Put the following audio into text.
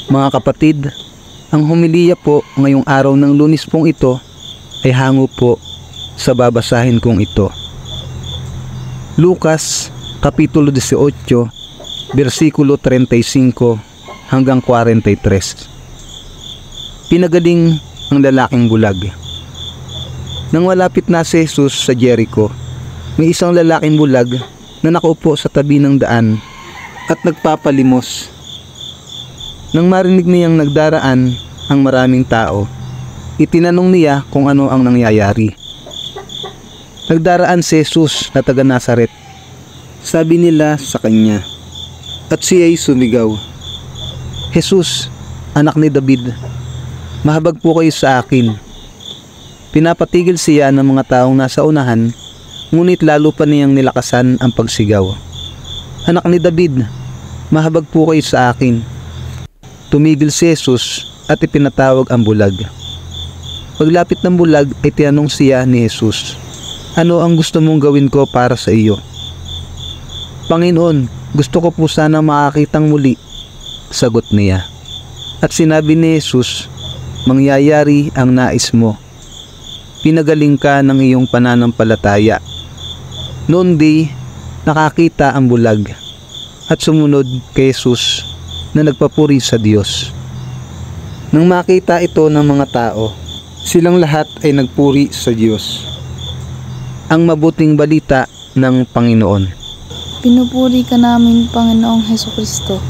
Mga kapatid, ang homilya po ngayong araw ng Lunes pong ito ay hango po sa babasahin kong ito. Lucas, Kapitulo 18, versikulo 35 hanggang 43. Pinagaling ang lalaking bulag. Nang malapit na si Jesus sa Jericho, may isang lalaking bulag na nakaupo sa tabi ng daan at nagpapalimos. Nang marinig niyang nagdaraan ang maraming tao, itinanong niya kung ano ang nangyayari. Nagdaraan si Jesus na taga Nazaret. Sabi nila sa kanya, at siya ay sumigaw, "Jesus, anak ni David, mahabag po kayo sa akin." Pinapatigil siya ng mga taong nasa unahan, ngunit lalo pa niyang nilakasan ang pagsigaw, "Anak ni David, mahabag po kayo sa akin." Tumigil si Jesus at ipinatawag ang bulag. Paglapit ng bulag ay tinanong siya ni Jesus, "Ano ang gusto mong gawin ko para sa iyo?" "Panginoon, gusto ko po sana makakitang muli," sagot niya. At sinabi ni Jesus, "Mangyayari ang nais mo. Pinagaling ka ng iyong pananampalataya." Noon di nakakita ang bulag at sumunod kay Jesus na nagpapuri sa Diyos. Nang makita ito ng mga tao, silang lahat ay nagpuri sa Diyos. Ang mabuting balita ng Panginoon. Pinupuri ka namin, Panginoong Hesukristo.